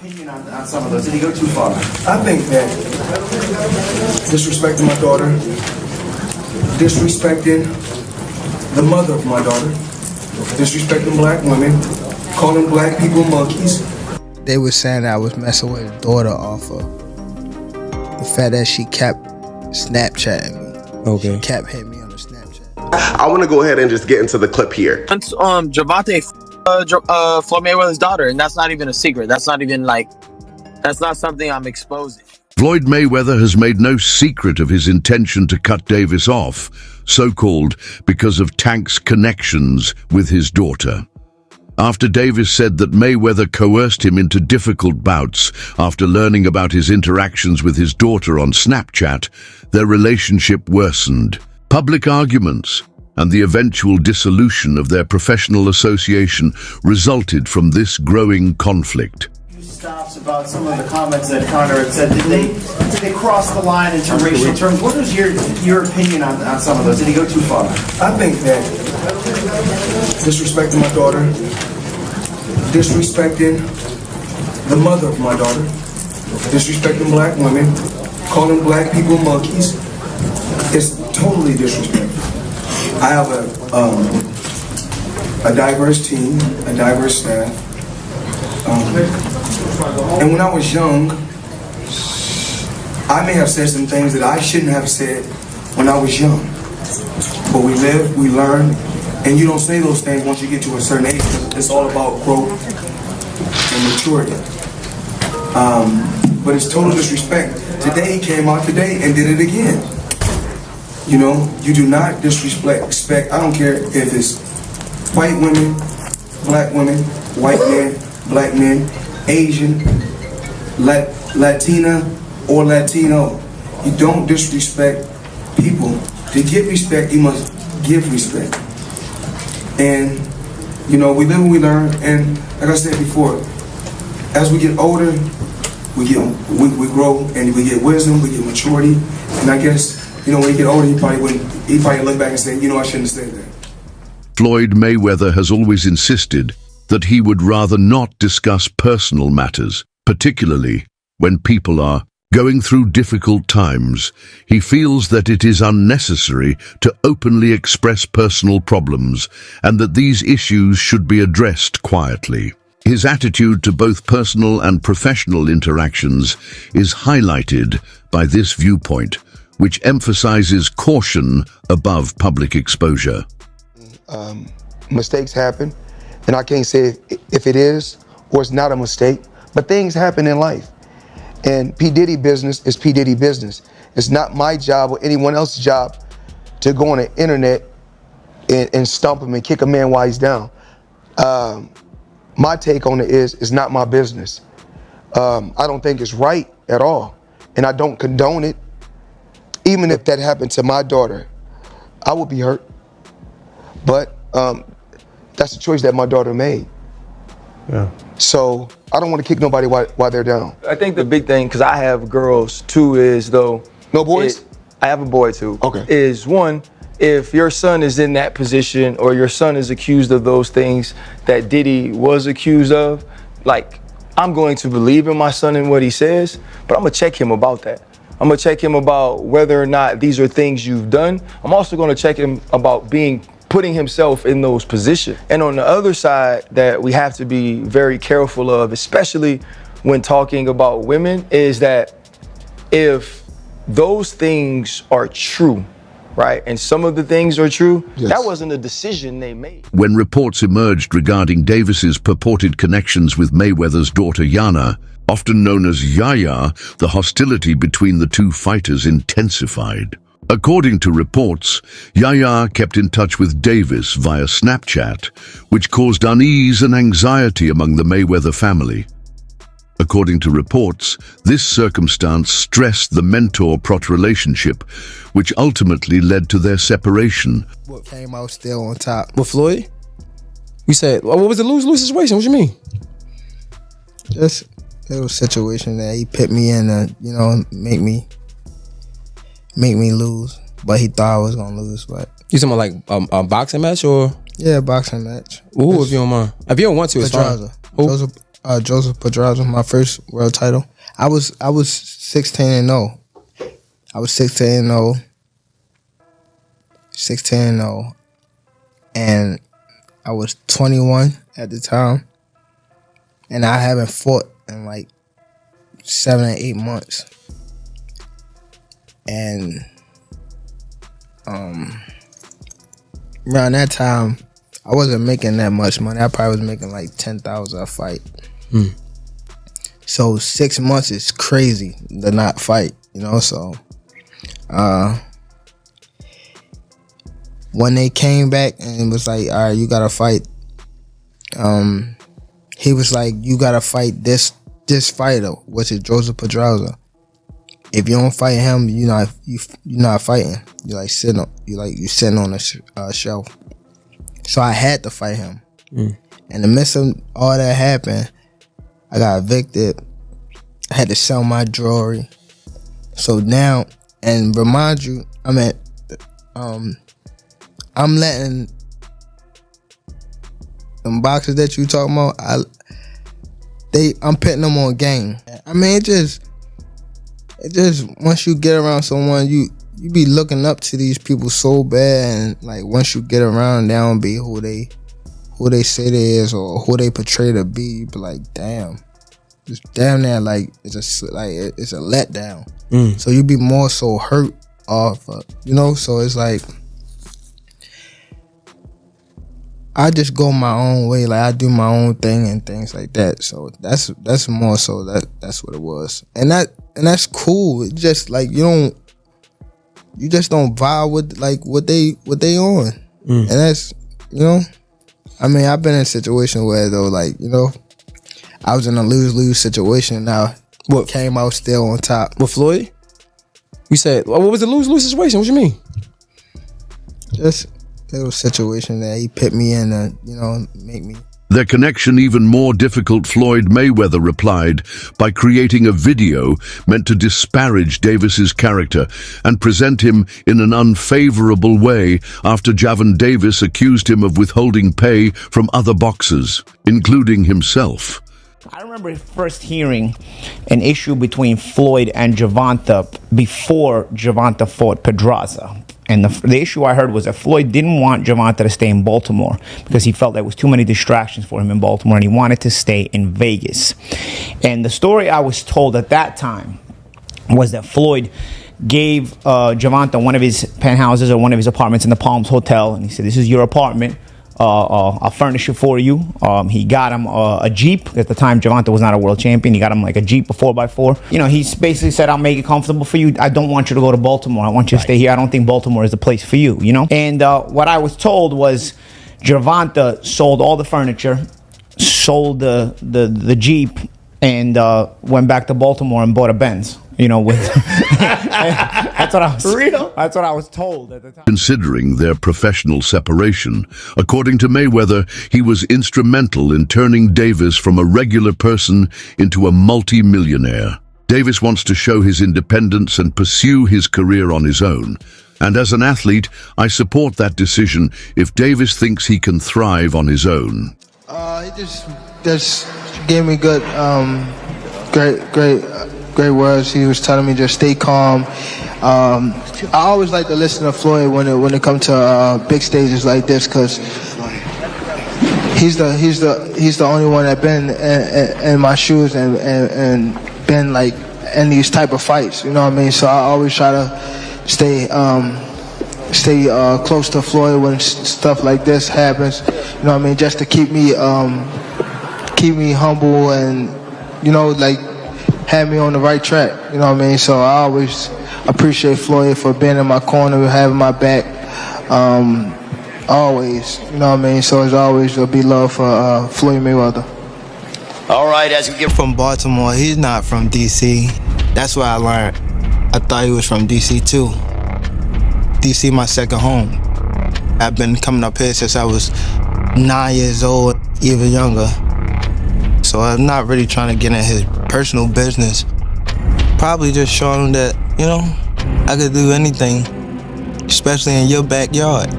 opinion on some of those? Did he go too far? I think that disrespecting my daughter, disrespecting the mother of my daughter, disrespecting black women, calling black people monkeys. They were saying that I was messing with his daughter off of the fact that she kept Snapchatting me. Okay. She kept hitting me on the Snapchat. I want to go ahead and just get into the clip here. Gervonta Floyd Mayweather's daughter, and that's not even a secret. That's not even that's not something I'm exposing. Floyd Mayweather has made no secret of his intention to cut Davis off, so-called because of Tank's connections with his daughter. After Davis said that Mayweather coerced him into difficult bouts after learning about his interactions with his daughter on Snapchat, their relationship worsened. Public arguments and the eventual dissolution of their professional association resulted from this growing conflict. Stops about some of the comments that Connor had said. Did they cross the line into racial terms? What was your opinion on some of those? Did he go too far? I think that disrespecting my daughter, disrespecting the mother of my daughter, disrespecting black women, calling black people monkeys, is totally disrespectful. I have a diverse team, a diverse staff. And when I was young, I may have said some things that I shouldn't have said when I was young. But we live, we learn, and you don't say those things once you get to a certain age. It's all about growth and maturity. But it's total disrespect. Today he came out today and did it again. You know, you do not disrespect. I don't care if it's white women, black women, white men, black men, Asian, Latina, or Latino. You don't disrespect people. To get respect, you must give respect. And, you know, we live and we learn. And like I said before, as we get older, we grow and we get wisdom, we get maturity. And I guess, you know, when you get older, he probably look back and say, you know, I shouldn't have said that. Floyd Mayweather has always insisted that he would rather not discuss personal matters, particularly when people are going through difficult times. He feels that it is unnecessary to openly express personal problems and that these issues should be addressed quietly. His attitude to both personal and professional interactions is highlighted by this viewpoint, which emphasizes caution above public exposure. Mistakes happen. And I can't say if it is or it's not a mistake, but things happen in life. And P. Diddy business is P. Diddy business. It's not my job or anyone else's job to go on the internet and stump him and kick a man while he's down. My take on it is, it's not my business. I don't think it's right at all. And I don't condone it. Even if that happened to my daughter, I would be hurt. But that's a choice that my daughter made. Yeah. So I don't want to kick nobody while they're down. I think the big thing, because I have girls too, is though. No boys? I have a boy too. Okay. Is one, if your son is in that position or your son is accused of those things that Diddy was accused of, like, I'm going to believe in my son and what he says, but I'm going to check him about that. I'm going to check him about whether or not these are things you've done. I'm also going to check him about putting himself in those positions. And on the other side that we have to be very careful of, especially when talking about women, is that if those things are true, right, and some of the things are true, yes, that wasn't a decision they made. When reports emerged regarding Davis's purported connections with Mayweather's daughter Yana, often known as Yaya, the hostility between the two fighters intensified. According to reports, Yaya kept in touch with Davis via Snapchat, which caused unease and anxiety among the Mayweather family. According to reports, this circumstance stressed the mentor-prot relationship, which ultimately led to their separation. What came out still on top? With Floyd? You said, what was the lose-lose situation? What you mean? Just a little situation that he put me in to, you know, make me lose. But he thought I was gonna lose. But you talking about like a boxing match or? Yeah, boxing match. Ooh, if you don't mind. If you don't want to, it's fine. Joseph Pedraza, my first world title. I was 16-0. I was 16-0. 16-0. And I was 21 at the time. And I haven't fought in like 7 or 8 months. And around that time, I wasn't making that much money. I probably was making like $10,000 a fight. So 6 months is crazy to not fight, you know. So when they came back and it was like, all right, you gotta fight. He was like, you gotta fight this fighter, which is Joseph Pedraza. If you don't fight him, you're not fighting. You're sitting on a shelf. So I had to fight him. In the midst of all that happened, I got evicted. I had to sell my jewelry. So now, and remind you, I'm letting them boxers that you talking about, I'm putting them on game. I mean, it just once you get around someone, you be looking up to these people so bad, and like once you get around, they don't be who they say they is or who they portray to be. You be like, damn, just damn that, like it's a letdown. So you be more so hurt off, you know. So it's like I just go my own way, like I do my own thing and things like that. So that's more so that's what it was, and that's cool. It's just like you just don't vibe with like what they on, and that's, you know. I mean, I've been in a situation where though, like, you know, I was in a lose-lose situation. Now, what came out still on top with Floyd? You said, what was the lose-lose situation? What you mean? Just a little situation that he put me in to, you know, make me. Their connection even more difficult, Floyd Mayweather replied by creating a video meant to disparage Davis's character and present him in an unfavorable way after Gervonta Davis accused him of withholding pay from other boxers, including himself. I remember first hearing an issue between Floyd and Gervonta before Gervonta fought Pedraza. And the issue I heard was that Floyd didn't want Gervonta to stay in Baltimore because he felt there was too many distractions for him in Baltimore, and he wanted to stay in Vegas. And the story I was told at that time was that Floyd gave Gervonta one of his penthouses or one of his apartments in the Palms Hotel, and he said, "This is your apartment. I'll furnish it for you." He got him a Jeep. At the time, Gervonta was not a world champion. He got him like a Jeep, a 4x4. You know, he basically said, "I'll make it comfortable for you. I don't want you to go to Baltimore. I want you to stay here. I don't think Baltimore is the place for you," you know? And what I was told was Gervonta sold all the furniture, sold the Jeep, and went back to Baltimore and bought a Benz. You know, with that's what I was told at the time. Considering their professional separation, according to Mayweather, he was instrumental in turning Davis from a regular person into a multi-millionaire. Davis wants to show his independence and pursue his career on his own. And as an athlete, I support that decision if Davis thinks he can thrive on his own. He just gave me good, great words. He was telling me just stay calm. I always like to listen to Floyd when it comes to big stages like this, because he's the only one that been in my shoes and been like in these type of fights. You know what I mean? So I always try to stay close to Floyd when stuff like this happens. You know what I mean? Just to keep me humble and, you know, like, had me on the right track, you know what I mean? So I always appreciate Floyd for being in my corner, having my back, always, you know what I mean? So it's always will be love for Floyd Mayweather. All right, as we get From Baltimore, he's not from DC. That's what I learned. I thought he was from DC too. DC my second home. I've been coming up here since I was 9 years old, even younger. So I'm not really trying to get in his personal business. Probably just showing him that, you know, I could do anything, especially in your backyard.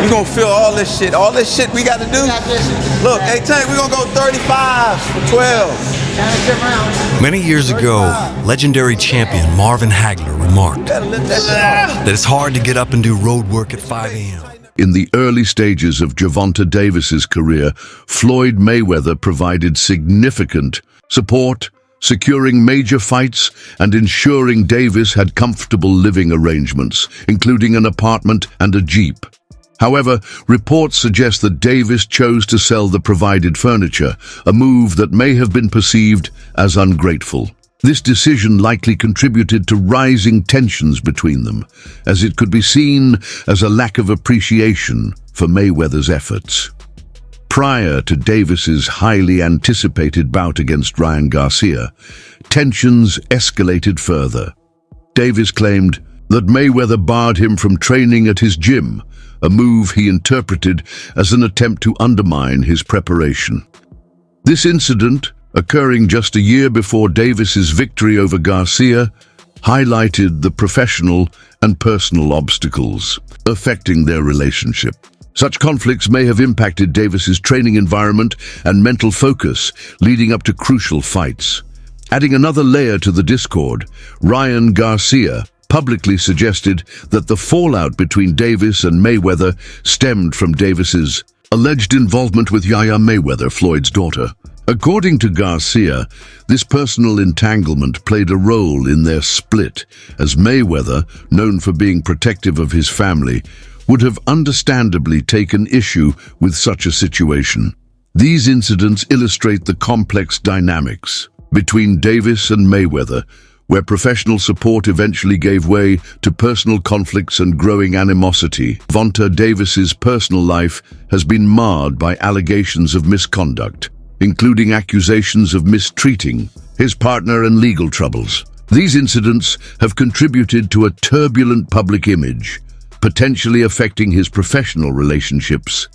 You gonna feel all this shit. All this shit we gotta do. Look, hey Tank, we gonna go 35 for 12. Many years ago, legendary champion Marvin Hagler remarked that it's hard to get up and do road work at 5 a.m. In the early stages of Gervonta Davis's career, Floyd Mayweather provided significant support, securing major fights and ensuring Davis had comfortable living arrangements, including an apartment and a Jeep. However, reports suggest that Davis chose to sell the provided furniture, a move that may have been perceived as ungrateful. This decision likely contributed to rising tensions between them, as it could be seen as a lack of appreciation for Mayweather's efforts. Prior to Davis's highly anticipated bout against Ryan Garcia, tensions escalated further. Davis claimed that Mayweather barred him from training at his gym, a move he interpreted as an attempt to undermine his preparation. This incident, occurring just a year before Davis's victory over Garcia, highlighted the professional and personal obstacles affecting their relationship. Such conflicts may have impacted Davis's training environment and mental focus, leading up to crucial fights. Adding another layer to the discord, Ryan Garcia publicly suggested that the fallout between Davis and Mayweather stemmed from Davis's alleged involvement with Yaya Mayweather, Floyd's daughter. According to Garcia, this personal entanglement played a role in their split, as Mayweather, known for being protective of his family, would have understandably taken issue with such a situation. These incidents illustrate the complex dynamics between Davis and Mayweather, where professional support eventually gave way to personal conflicts and growing animosity. Gervonta Davis's personal life has been marred by allegations of misconduct, including accusations of mistreating his partner and legal troubles. These incidents have contributed to a turbulent public image, potentially affecting his professional relationships.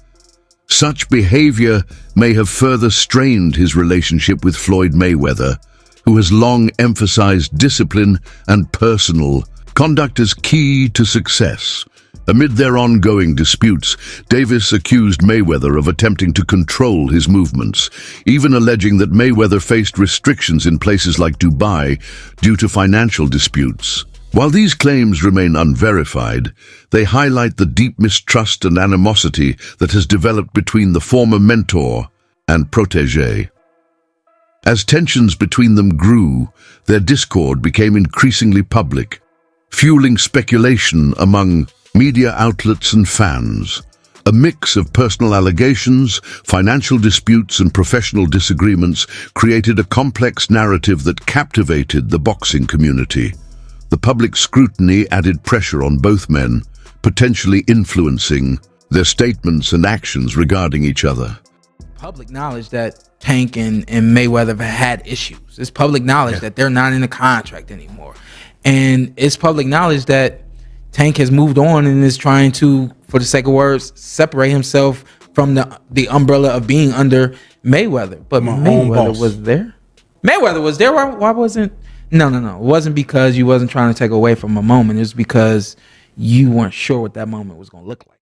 Such behavior may have further strained his relationship with Floyd Mayweather, who has long emphasized discipline and personal conduct as key to success. Amid their ongoing disputes, Davis accused Mayweather of attempting to control his movements, even alleging that Mayweather faced restrictions in places like Dubai due to financial disputes. While these claims remain unverified, they highlight the deep mistrust and animosity that has developed between the former mentor and protégé. As tensions between them grew, their discord became increasingly public, fueling speculation among media outlets and fans. A mix of personal allegations, financial disputes, and professional disagreements created a complex narrative that captivated the boxing community. The public scrutiny added pressure on both men, potentially influencing their statements and actions regarding each other. Public knowledge that Tank and Mayweather have had issues. It's public knowledge that they're not in a contract anymore. And it's public knowledge that Tank has moved on and is trying to, for the sake of words, separate himself from the umbrella of being under Mayweather. But Mayweather was there. Mayweather was there. Why wasn't... No. It wasn't because you wasn't trying to take away from a moment. It was because you weren't sure what that moment was going to look like.